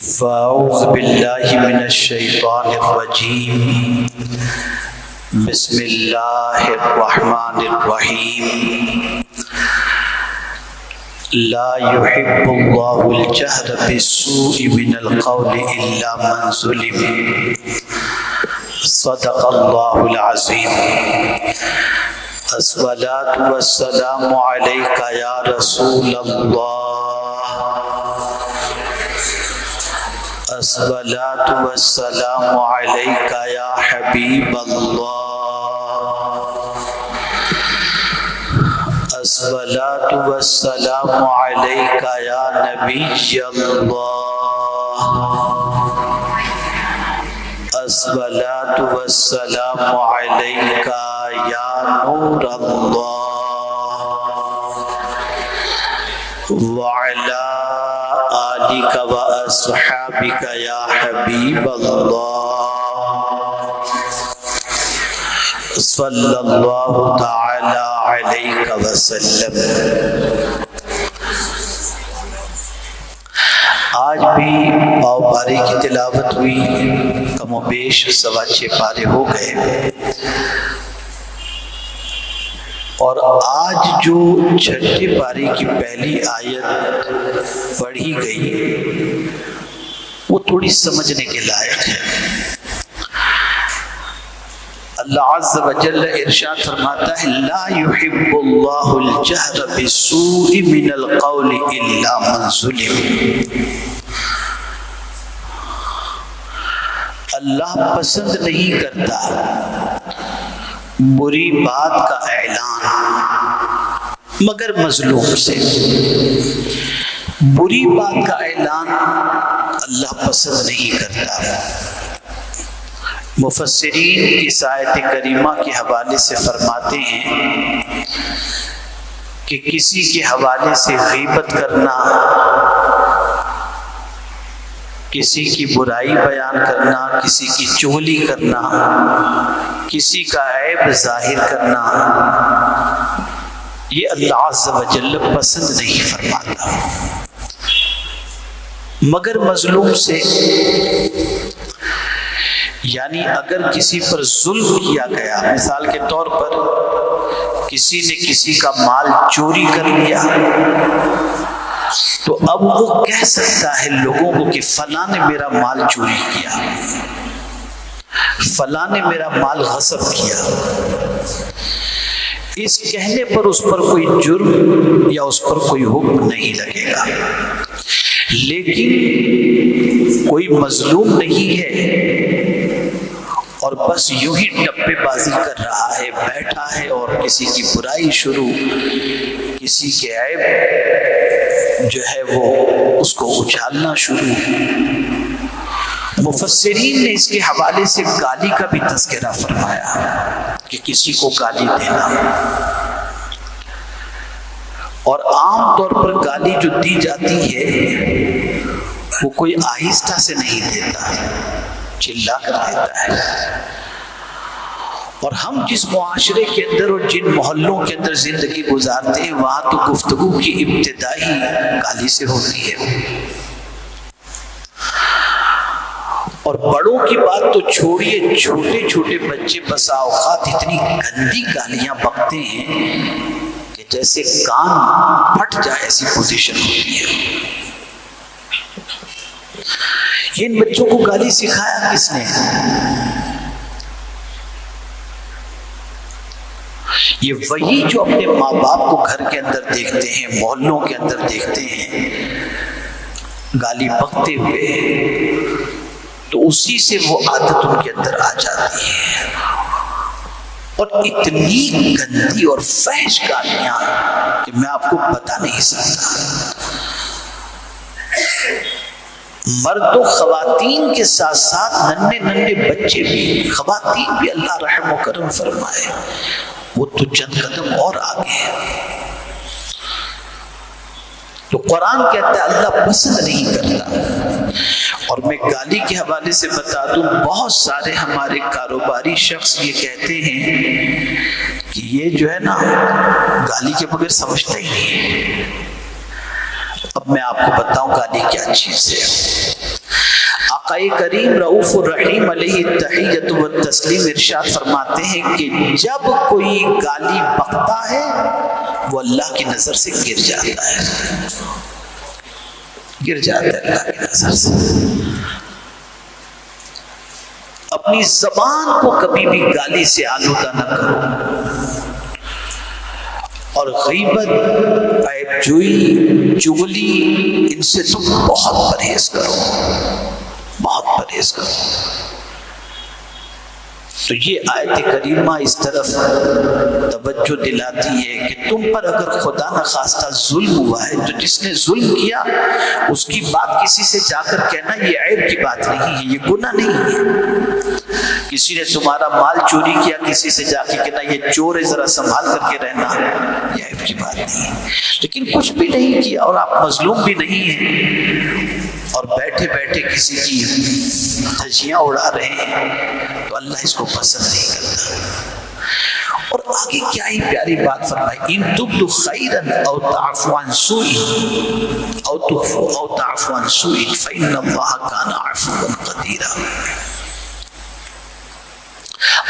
فاعوذ باللہ من الشیطان الرجیم بسم اللہ الرحمن الرحیم لا يحب اللہ الجہر بالسوء من القول الا من ظلم صدق اللہ العظیم الصلاة والسلام علیک یا رسول اللہ الصلاة والسلام علیک یا حبیب اللہ الصلاة والسلام علیک یا نبی اللہ الصلاة والسلام علیک یا نور اللہ وعلی آلک و اصحابک یا حبیب اللہ صلی اللہ تعالی علیہ وسلم۔ آج بھی پاؤ پارے کی تلاوت ہوئی، کم و بیش 6.25 پارے ہو گئے، اور آج جو 6 پارے کی پہلی آیت پڑھی گئی وہ تھوڑی سمجھنے کے لائق ہے۔ اللہ عز و جل ارشاد فرماتا ہے لا يحب اللہ الجہر بالسوء من القول الا من ظلم۔ اللہ پسند نہیں کرتا بری بات کا اعلان مگر مظلوم سے۔ بری بات کا اعلان اللہ پسند نہیں کرتا۔ مفسرین اس آیت کریمہ کے حوالے سے فرماتے ہیں کہ کسی کے حوالے سے غیبت کرنا، کسی کی برائی بیان کرنا، کسی کی چغلی کرنا، کسی کا عیب ظاہر کرنا، یہ اللہ عز و جل پسند نہیں فرماتا مگر مظلوم سے۔ یعنی اگر کسی پر ظلم کیا گیا، مثال کے طور پر کسی نے کسی کا مال چوری کر لیا، تو اب وہ کہہ سکتا ہے لوگوں کو کہ فلاں نے میرا مال چوری کیا، فلاں نے میرا مال غصب کیا۔ اس کہنے پر اس پر کوئی جرم یا اس پر کوئی حکم نہیں لگے گا، لیکن کوئی مظلوم نہیں ہے اور بس یوں ہی ٹپے بازی کر رہا ہے، بیٹھا ہے اور کسی کی برائی شروع، کسی کے عیب جو ہے وہ اس کو اچھالنا شروع۔ مفسرین نے اس کے حوالے سے گالی کا بھی تذکرہ فرمایا کہ کسی کو گالی دینا، اور عام طور پر گالی جو دی جاتی ہے وہ کوئی آہستہ سے نہیں دیتا، چلا کر دیتا ہے۔ اور ہم جس معاشرے کے اندر اور جن محلوں کے اندر زندگی گزارتے ہیں وہاں تو گفتگو کی ابتدائی گالی سے ہوتی ہے، اور بڑوں کی بات تو چھوڑیے، چھوٹے چھوٹے بچے بسا اوقات اتنی گندی گالیاں بکتے ہیں کہ جیسے کان پھٹ جائے ایسی پوزیشن ہوتی ہے۔ یہ ان بچوں کو گالی سکھایا کس نے؟ یہ وہی جو اپنے ماں باپ کو گھر کے اندر دیکھتے ہیں، محلوں کے اندر دیکھتے ہیں گالی بکتے ہوئے، تو اسی سے وہ عادت ان کے اندر آ جاتی ہے، اور اتنی گندی اور فحش گالیاں کہ میں آپ کو بتا نہیں سکتا۔ مرد و خواتین کے ساتھ ساتھ ننھے ننھے بچے بھی، خواتین بھی اللہ رحم و کرم فرمائے، وہ تو چند قدم اور آگے ہیں۔ تو قرآن کہتا ہے اللہ پسند نہیں کرتا۔ اور میں گالی کے حوالے سے بتا دوں، بہت سارے ہمارے کاروباری شخص یہ کہتے ہیں کہ یہ جو ہے نا گالی کے بغیر سمجھتا ہی نہیں۔ اب میں آپ کو بتاؤں گالی کیا چیز ہے۔ آقا کریم رؤوف الرحیم علیہ التحیۃ والتسلیم ارشاد فرماتے ہیں کہ جب کوئی گالی بکتا ہے وہ اللہ کی نظر سے گر جاتا ہے، گر جاتا ہے اللہ کی نظر سے۔ اپنی زبان کو کبھی بھی گالی سے آلودہ نہ کرو، اور غیبت، عیب جوئی، چغلی، ان سے تم بہت پرہیز کرو، بہت پرہیز کرو۔ تو یہ آیت کریمہ اس طرف توجہ دلاتی ہے کہ تم پر اگر خدا نخواستہ ظلم ہوا ہے تو جس نے ظلم کیا اس کی بات کسی سے جا کر کہنا یہ عیب کی بات نہیں ہے، یہ گناہ نہیں ہے۔ کسی نے تمہارا مال چوری کیا، کسی سے جا کے کہنا یہ چور ہے، ذرا سنبھال کر کے رہنا، یہ عیب کی بات نہیں ہے۔ لیکن کچھ بھی نہیں کیا اور آپ مظلوم بھی نہیں ہیں اور بیٹھے بیٹھے کسی کی دھجیاں اڑا رہے ہیں تو اللہ اس کو پسند نہیں کرتا۔ اور آگے کیا ہی پیاری بات فرمائی، ان تبدوا خیرا او تعفوا عن سوء او تعفوا عن سوء فإن اللہ کان عفوا قدیرا۔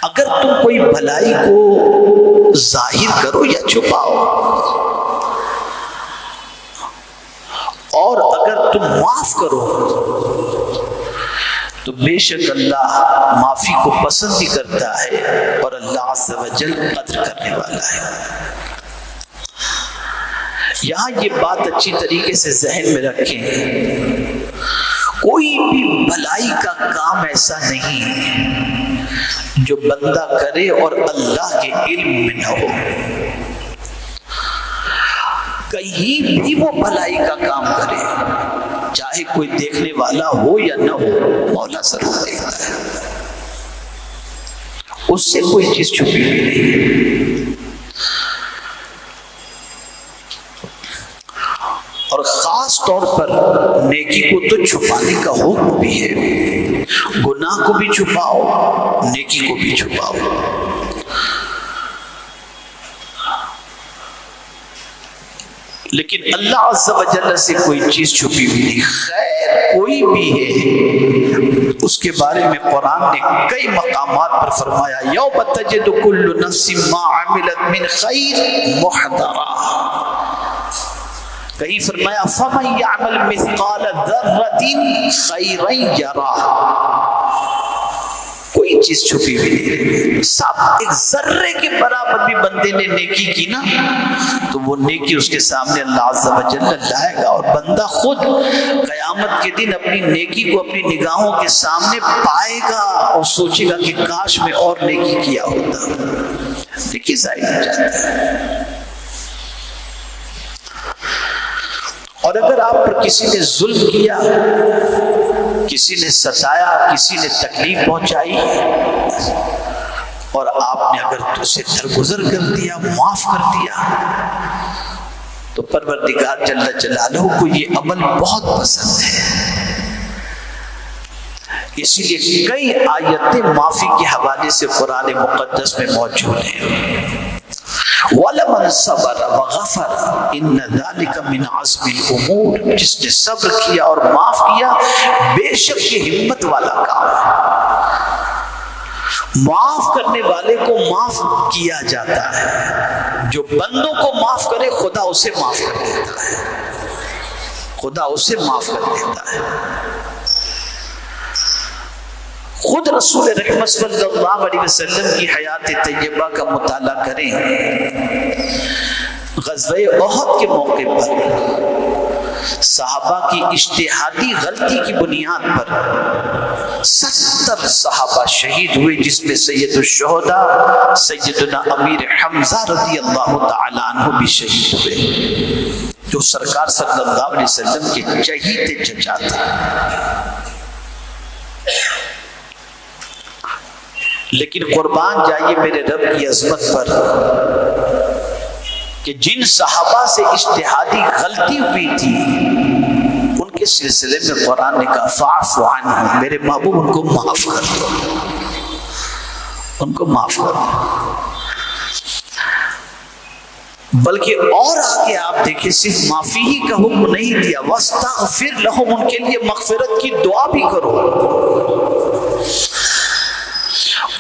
اگر تم کوئی بھلائی کو ظاہر کرو یا چھپاؤ، اور اگر تم معاف کرو تو بے شک اللہ معافی کو پسند بھی کرتا ہے اور اللہ عز و جل قدر کرنے والا ہے۔ یہاں یہ بات اچھی طریقے سے ذہن میں رکھیں، کوئی بھی بھلائی کا کام ایسا نہیں جو بندہ کرے اور اللہ کے علم میں نہ ہو۔ کہیں بھی وہ بھلائی کا کام کرے، چاہے کوئی دیکھنے والا ہو یا نہ ہو، مولا ضرور دیکھتا ہے، اس سے کوئی چیز چھپی ہوئی نہیں۔ اور خاص طور پر نیکی کو تو چھپانے کا حکم بھی ہے، گناہ کو بھی چھپاؤ، نیکی کو بھی چھپاؤ۔ لیکن اللہ عز و جل سے کوئی چیز چھپی ہوئی نہیں۔ خیر کوئی بھی ہے، اس کے بارے میں قرآن نے کئی مقامات پر فرمایا، یوم تجد کل نفس ما عملت من خیر محضرا، کہیں فرمایا فمن یعمل مثقال ذرۃ خیرا یرہ، کوئی چیز چھپی ہوئی نہیں۔ سب ایک ذرے کے برابر بھی بندے نے نیکی کی نا تو وہ نیکی اس کے سامنے اللہ عز و جل لائے گا، اور بندہ خود قیامت کے دن اپنی نیکی کو اپنی نگاہوں کے سامنے پائے گا اور سوچے گا کہ کاش میں اور نیکی کیا ہوتا۔ نیکی ضائع ہو جاتی ہے۔ اور اگر آپ پر کسی نے ظلم کیا، کسی نے ستایا، کسی نے تکلیف پہنچائی، اور آپ نے اگر اسے درگزر کر دیا، معاف کر دیا، تو پروردگار جل جلالہ کو یہ عمل بہت پسند ہے۔ اسی لیے کئی آیتیں معافی کے حوالے سے قرآن مقدس میں موجود ہیں۔ وَلَمَنْ صَبَرَ وَغَفَرَ إِنَّ ذَلِكَ مِنْ عَزْمِ الْأُمُورِ، جس نے صبر کیا اور معاف کیا بے شک یہ ہمت والا کام ہے۔ معاف کرنے والے کو معاف کیا جاتا ہے، جو بندوں کو معاف کرے خدا اسے معاف کر دیتا ہے، خدا اسے معاف کر دیتا ہے۔ خود رسول رحمت صلی اللہ علیہ وسلم کی حیات طیبہ کا مطالعہ کریں، غزوہ احد کے موقع پر صحابہ کی اجتہادی غلطی کی بنیاد پر 70 صحابہ شہید ہوئے، جس میں سید الشہداء سیدنا امیر حمزہ رضی اللہ تعالی عنہ بھی شہید ہوئے، جو سرکار صلی اللہ علیہ وسلم کے چہیتے چچا تھے۔ لیکن قربان جائیے میرے رب کی عظمت پر کہ جن صحابہ سے اجتہادی غلطی ہوئی تھی ان کے سلسلے میں قرآن نے کہا فاعف عنہم، میرے محبوب ان کو معاف کر دو، ان کو معاف کر دو۔ بلکہ اور آگے آپ دیکھیں صرف معافی ہی کا حکم نہیں دیا، وَاسْتَغْفِرْ لَهُمْ، ان کے لیے مغفرت کی دعا بھی کرو۔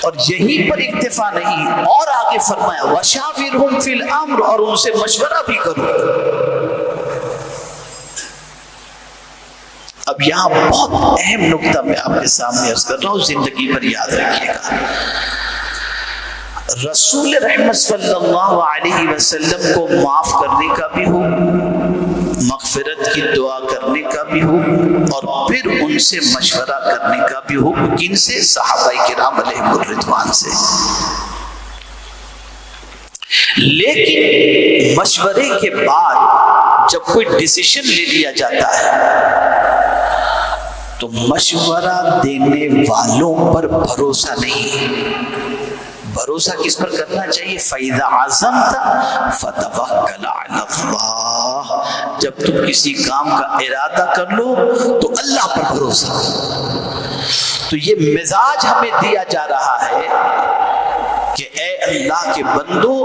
اور یہیں پر اکتفا نہیں، اور آگے فرمایا وَشَاوِرْهُمْ فِي الْأَمْرِ، اور ان سے مشورہ بھی کرو۔ اب یہاں بہت اہم نکتہ میں آپ کے سامنے عرض کر رہا ہوں، زندگی پر یاد رکھیے گا۔ رسول رحمت صلی اللہ علیہ وسلم کو معاف کرنے کا بھی حکم، مغفرت کی دعا کرنے کا بھی حکم، اور پھر ان سے مشورہ کرنے کا بھی حکم۔ کن سے؟ صحابہ کرام علیہم الرضوان سے۔ لیکن مشورے کے بعد جب کوئی ڈیسیشن لے لیا جاتا ہے تو مشورہ دینے والوں پر بھروسہ نہیں، بھروسہ کس پر کرنا چاہیے؟ فَإِذَا عَزَمْتَ فَتَوَكَّلْ عَلَى اللَّهِ، جب تم کسی کام کا ارادہ کر لو تو اللہ پر بھروسہ کرو۔ تو یہ مزاج ہمیں دیا جا رہا ہے کہ اے اللہ کے بندو،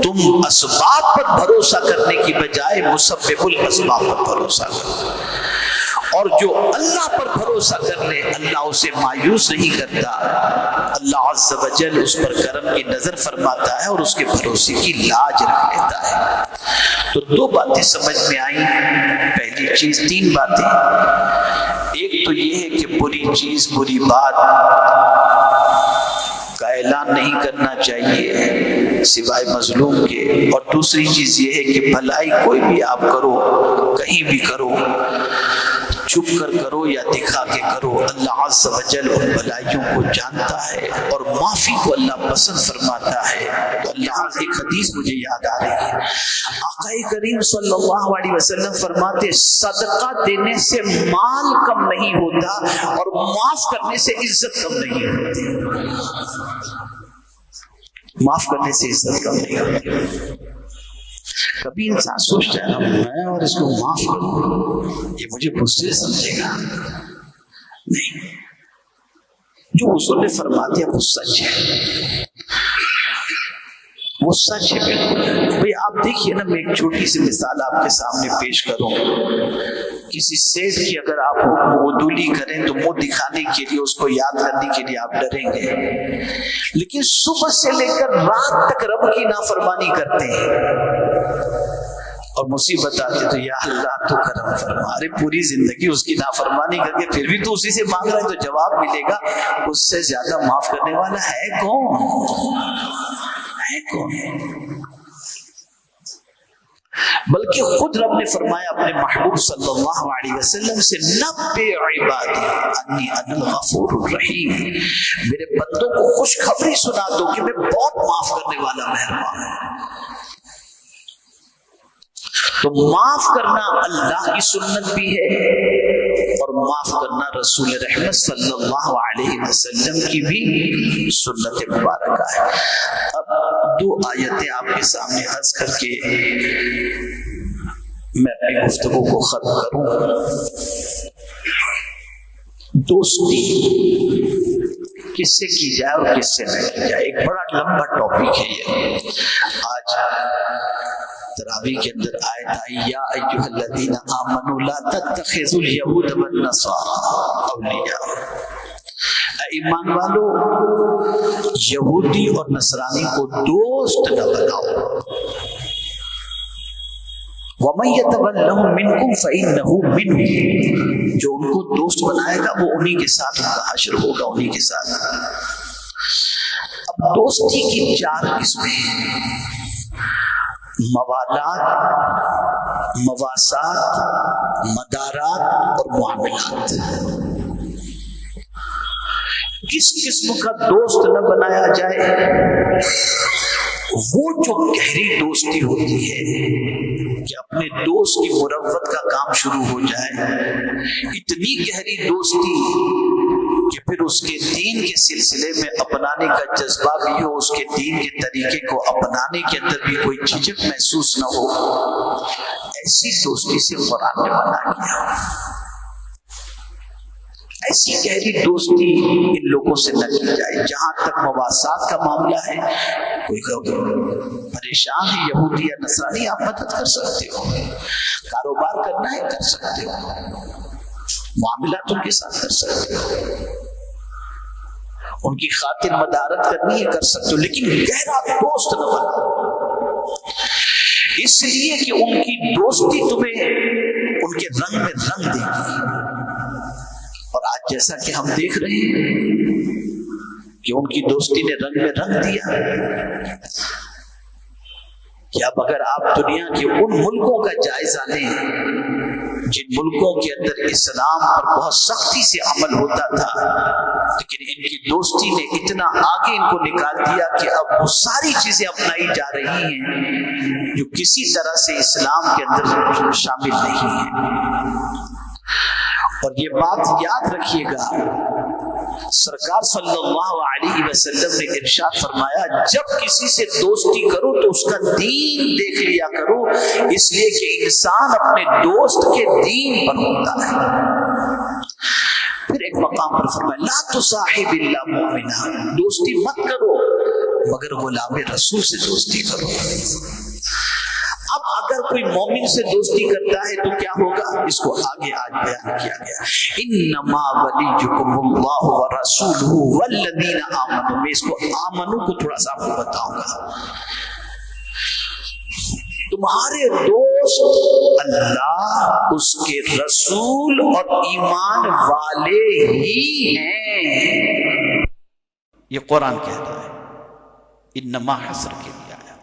تم اسباب پر بھروسہ کرنے کی بجائے مسبب الاسباب پر بھروسہ کرو، اور جو اللہ پر بھروسہ کر لے اللہ اسے مایوس نہیں کرتا، اللہ عز و جل اس پر کرم کی نظر فرماتا ہے اور اس کے بھروسے کی لاج رکھ لیتا ہے۔ تو دو باتیں سمجھ میں آئیں۔ پہلی چیز، تین باتیں۔ ایک تو یہ ہے کہ بری چیز، بری بات کا اعلان نہیں کرنا چاہیے سوائے مظلوم کے، اور دوسری چیز یہ ہے کہ بھلائی کوئی بھی آپ کرو، کہیں بھی کرو، چھپ کر کرو یا دکھا کے کرو، اللہ عز و جل ان بھلائیوں کو جانتا ہے اور معافی کو اللہ پسند فرماتا ہے۔ تو اللہ ایک حدیث مجھے یاد آ رہی ہے، آقا کریم صلی اللہ علیہ وسلم فرماتے صدقہ دینے سے مال کم نہیں ہوتا اور معاف کرنے سے عزت کم نہیں ہوتی۔ معاف کرنے سے عزت کم نہیں ہوتی۔ کبھی انسان سوچتا ہے میں اور اس کو معاف کروں، یہ مجھے بزدل سمجھے گا، نہیں، جو حضور نے فرما دیا وہ سچ ہے، وہ سچ ہے بالکل۔ بھئی آپ دیکھیے نا، میں ایک چھوٹی سی مثال آپ کے سامنے پیش کروں۔ کسی سیٹ کی اگر آپ حکم عدولی کریں تو منہ دکھانے کے لیے، اس کو یاد کرنے کے لیے آپ ڈریں گے، لیکن صبح سے لے کر رات تک رب کی نافرمانی کرتے ہیں اور مصیبت آتی تو یا اللہ تو کرم فرما۔ ارے پوری زندگی اس کی نافرمانی کر کے پھر بھی تو اسی سے مانگ رہے، تو جواب ملے گا اس سے زیادہ معاف کرنے والا ہے کون؟ ہے کون؟ بلکہ خود رب نے فرمایا اپنے محبوب صلی اللہ علیہ وسلم سے، نبئ عبادی انی انا الغفور الرحیم، میرے بندوں کو خوشخبری سنا دو کہ میں بہت معاف کرنے والا مہربان ہوں۔ تو معاف کرنا اللہ کی سنت بھی ہے اور معاف کرنا رسول رحمت صلی اللہ علیہ وسلم کی بھی سنت مبارکہ ہے۔ اب دو آیتیں آپ کے سامنے عرض کر کے میں اپنی گفتگو کو ختم کروں۔ دوستی کس سے کی جائے اور کس سے نہ کی جائے، ایک بڑا لمبا ٹاپک ہے یہ۔ آج تراویح کے اندر آیت آئی، یا ایھا الذین آمنوا لا تتخذوا الیہود والنصارى اولیاء، ایمان والو یہودی اور نصرانی کو دوست نہ بناؤ، وَمَن يَتَوَلَّهُم مِّنكُمْ فَإِنَّهُ مِنْهُمْ، جو ان کو دوست بنائے گا وہ انہی کے ساتھ ان کا حشر ہوگا، انہی کے ساتھ۔ اب دوستی کی چار قسمیں ہیں، موالات، مواسات، مدارات اور معاملات۔ کس قسم کا دوست نہ بنایا جائے؟ وہ جو گہری دوستی ہوتی ہے کہ اپنے دوست کی مروت کا کام شروع ہو جائے، اتنی گہری دوستی کہ پھر اس کے دین کے سلسلے میں اپنانے کا جذبہ بھی ہو، اس کے دین کے طریقے کو اپنانے کے اندر بھی کوئی جھجک محسوس نہ ہو، ایسی دوستی سے قرآن نے منع کیا۔ ایسی گہری دوستی ان لوگوں سے نہ کی جائے. جہاں تک مواسات کا معاملہ ہے، کوئی پریشان ہے یہودی یا نصرانی، آپ مدد کر سکتے ہو. کاروبار کرنا ہے کر سکتے ہو، معاملات ان کے ساتھ کر سکتے ہو، ان کی خاطر مدارت کرنی ہے کر سکتے ہو، لیکن گہرا دوست نہ بنو، اس لیے کہ ان کی دوستی تمہیں ان کے رنگ میں رنگ دے گی. اور آج جیسا کہ ہم دیکھ رہے ہیں کہ ان کی دوستی نے رنگ میں رنگ دیا. کہ اب اگر آپ دنیا کے ان ملکوں کا جائزہ لیں جن ملکوں کے اندر اسلام پر بہت سختی سے عمل ہوتا تھا، لیکن ان کی دوستی نے اتنا آگے ان کو نکال دیا کہ اب وہ ساری چیزیں اپنائی جا رہی ہیں جو کسی طرح سے اسلام کے اندر شامل نہیں ہیں. اور یہ بات یاد رکھیے گا، سرکار صلی اللہ علیہ وسلم نے ارشاد فرمایا جب کسی سے دوستی کرو تو اس کا دین دیکھ لیا کرو، اس لیے کہ انسان اپنے دوست کے دین پر ہوتا ہے. پھر ایک مقام پر فرمایا لا تصاحب الا مؤمنا، دوستی مت کرو مگر غلام رسول سے دوستی کرو. اب اگر کوئی مومن سے دوستی کرتا ہے تو کیا ہوگا، اس کو آگے آج بیان کیا گیا. انما ولیکم اللہ ورسولہ والذین آمنوا. میں اس کو آمنو کو تھوڑا سا آپ کو بتاؤں گا. تمہارے دوست اللہ، اس کے رسول اور ایمان والے ہی ہیں. یہ قرآن کہتا ہے، انما حصر کے لیے آیا.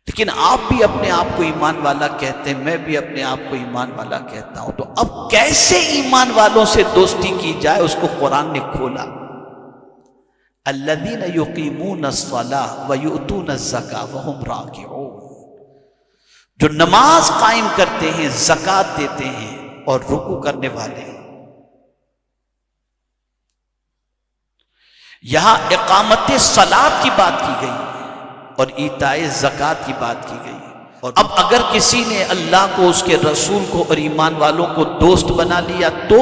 لیکن آپ بھی اپنے آپ کو ایمان والا کہتے ہیں، میں بھی اپنے آپ کو ایمان والا کہتا ہوں. تو اب کیسے ایمان والوں سے دوستی کی جائے، اس کو قرآن نے کھولا. الذین یقیمون الصلاۃ ویؤتون الزکاۃ وہم راکعون، جو نماز قائم کرتے ہیں، زکوٰۃ دیتے ہیں اور رکوع کرنے والے ہیں. یہاں اقامت صلاۃ کی بات کی گئی اور ایتاء زکوٰۃ کی بات کی گئی. اور اب اگر کسی نے اللہ کو، اس کے رسول کو اور ایمان والوں کو دوست بنا لیا تو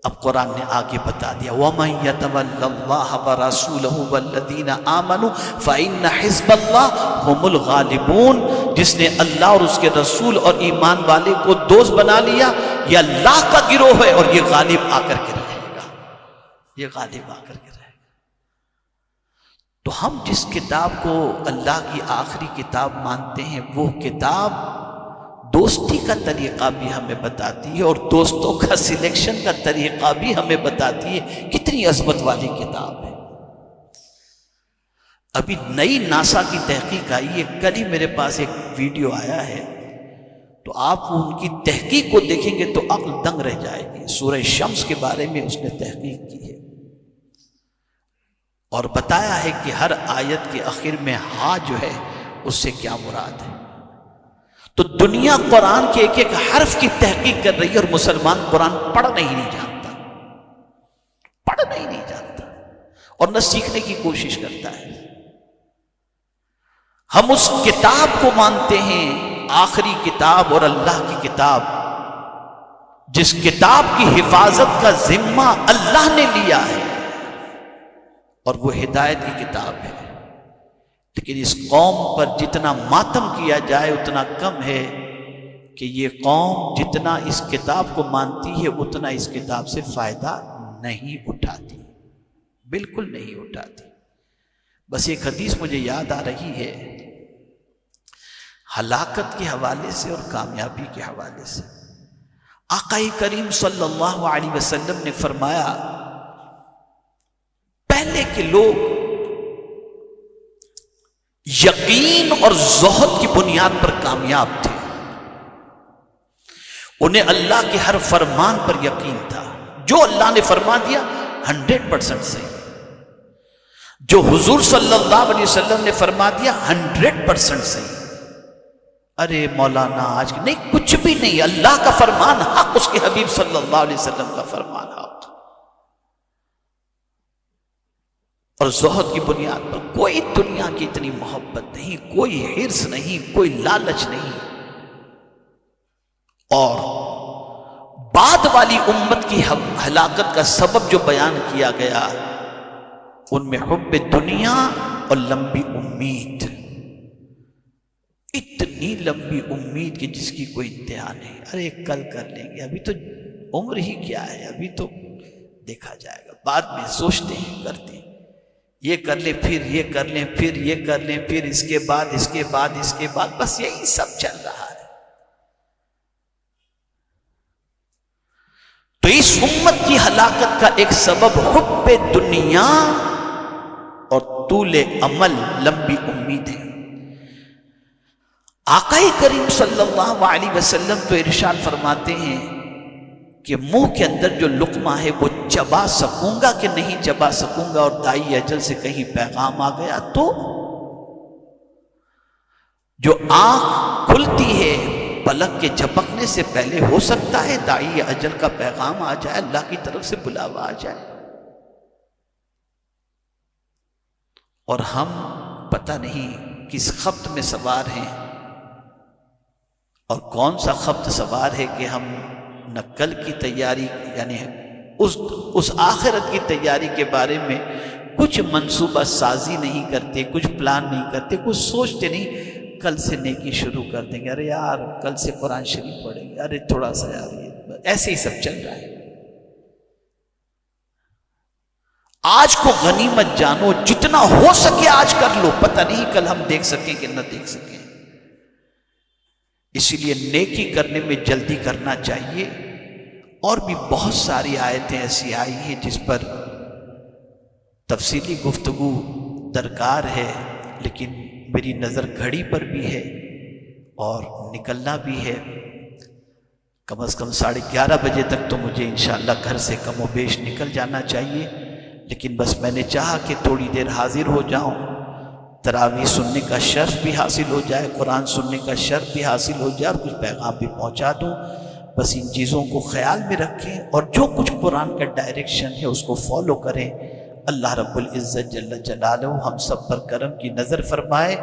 اب قرآن نے آگے بتا دیا وَمَن يَتَوَلَّ اللَّهَ وَرَسُولَهُ وَالَّذِينَ آمَنُوا فَإِنَّ حِزْبَ اللَّهِ هُمُ الْغَالِبُونَ. جس نے اللہ اور اس کے رسول اور ایمان والے کو دوست بنا لیا، یہ اللہ کا گروہ ہے اور یہ غالب آ کر کے رہے گا. یہ غالب آ کر کے رہے گا. تو ہم جس کتاب کو اللہ کی آخری کتاب مانتے ہیں، وہ کتاب دوستی کا طریقہ بھی ہمیں بتاتی ہے اور دوستوں کا سلیکشن کا طریقہ بھی ہمیں بتاتی ہے. کتنی عظمت والی کتاب ہے. ابھی نئی ناسا کی تحقیق آئی ہے، کل ہی میرے پاس ایک ویڈیو آیا ہے، تو آپ ان کی تحقیق کو دیکھیں گے تو عقل دنگ رہ جائے گی. سورہ شمس کے بارے میں اس نے تحقیق کی ہے اور بتایا ہے کہ ہر آیت کے آخر میں ہاں جو ہے اس سے کیا مراد ہے. تو دنیا قرآن کے ایک ایک حرف کی تحقیق کر رہی ہے اور مسلمان قرآن پڑھنا ہی نہیں جانتا، پڑھنا ہی نہیں جانتا اور نہ سیکھنے کی کوشش کرتا ہے. ہم اس کتاب کو مانتے ہیں، آخری کتاب اور اللہ کی کتاب، جس کتاب کی حفاظت کا ذمہ اللہ نے لیا ہے اور وہ ہدایت کی کتاب ہے. لیکن اس قوم پر جتنا ماتم کیا جائے اتنا کم ہے کہ یہ قوم جتنا اس کتاب کو مانتی ہے اتنا اس کتاب سے فائدہ نہیں اٹھاتی، بالکل نہیں اٹھاتی. بس ایک حدیث مجھے یاد آ رہی ہے ہلاکت کے حوالے سے اور کامیابی کے حوالے سے. آقا کریم صلی اللہ علیہ وسلم نے فرمایا پہلے کے لوگ یقین اور زہد کی بنیاد پر کامیاب تھے. انہیں اللہ کے ہر فرمان پر یقین تھا. جو اللہ نے فرما دیا 100% صحیح، جو حضور صلی اللہ علیہ وسلم نے فرما دیا 100% صحیح. ارے مولانا آج نہیں، کچھ بھی نہیں، اللہ کا فرمان حق، اس کے حبیب صلی اللہ علیہ وسلم کا فرمان حق. اور زہد کی بنیاد پر کوئی دنیا کی اتنی محبت نہیں، کوئی حرص نہیں، کوئی لالچ نہیں. اور والی امت کی ہلاکت کا سبب جو بیان کیا گیا ان میں حب دنیا اور لمبی امید، اتنی لمبی امید کہ جس کی کوئی انتہا نہیں. ارے کل کر لیں گے، ابھی تو عمر ہی کیا ہے، ابھی تو دیکھا جائے گا، بعد میں سوچتے ہیں کرتے ہیں، یہ کر لیں پھر یہ کر لیں پھر یہ کر لیں پھر اس کے بعد اس کے بعد اس کے بعد، بس یہی سب چل رہا ہے. تو اس امت کی ہلاکت کا ایک سبب حب دنیا اور طول عمل، لمبی امیدیں. آقا کریم صلی اللہ علیہ وسلم تو ارشاد فرماتے ہیں کہ منہ کے اندر جو لقمہ ہے وہ چبا سکوں گا کہ نہیں چبا سکوں گا، اور دائی اجل سے کہیں پیغام آ گیا تو جو آنکھ کھلتی ہے پلک کے جھپکنے سے پہلے ہو سکتا ہے دائی اجل کا پیغام آ جائے، اللہ کی طرف سے بلاوا آ جائے، اور ہم پتہ نہیں کس خبط میں سوار ہیں اور کون سا خبط سوار ہے کہ ہم نہ کل کی تیاری یعنی اس آخرت کی تیاری کے بارے میں کچھ منصوبہ سازی نہیں کرتے، کچھ پلان نہیں کرتے، کچھ سوچتے نہیں. کل سے نیکی شروع کر دیں گے، ارے یار کل سے قرآن شریف پڑھیں گے، ارے تھوڑا سا یار یہ ایسے ہی سب چل رہا ہے. آج کو غنیمت جانو، جتنا ہو سکے آج کر لو، پتہ نہیں کل ہم دیکھ سکیں کہ نہ دیکھ سکیں. اسی لیے نیکی کرنے میں جلدی کرنا چاہیے. اور بھی بہت ساری آیتیں ایسی آئی ہیں جس پر تفصیلی گفتگو درکار ہے، لیکن میری نظر گھڑی پر بھی ہے اور نکلنا بھی ہے. کم از کم 11:30 بجے تک تو مجھے انشاءاللہ گھر سے کم و بیش نکل جانا چاہیے، لیکن بس میں نے چاہا کہ تھوڑی دیر حاضر ہو جاؤں، تراویح سننے کا شرف بھی حاصل ہو جائے، قرآن سننے کا شرف بھی حاصل ہو جائے، اور کچھ پیغام بھی پہنچا دوں. بس ان چیزوں کو خیال میں رکھیں اور جو کچھ قرآن کا ڈائریکشن ہے اس کو فالو کریں. اللہ رب العزت جل جلالہ ہم سب پر کرم کی نظر فرمائے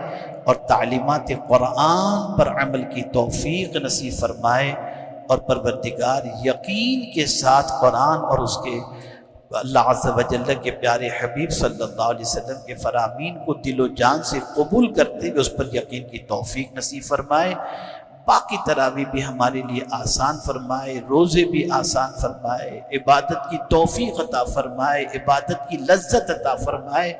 اور تعلیمات قرآن پر عمل کی توفیق نصیب فرمائے، اور پروردگار یقین کے ساتھ قرآن اور اس کے اللہ عز و جل کے پیارے حبیب صلی اللہ علیہ وسلم کے فرامین کو دل و جان سے قبول کرتے ہوئے اس پر یقین کی توفیق نصیب فرمائے. باقی تراویح بھی ہمارے لیے آسان فرمائے، روزے بھی آسان فرمائے، عبادت کی توفیق عطا فرمائے، عبادت کی لذت عطا فرمائے،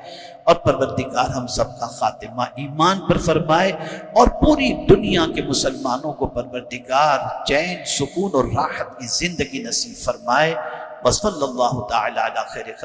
اور پروردگار ہم سب کا خاتمہ ایمان پر فرمائے، اور پوری دنیا کے مسلمانوں کو پروردگار چین، سکون اور راحت کی زندگی نصیب فرمائے. وصلی اللہ تعالی علی خیر خلق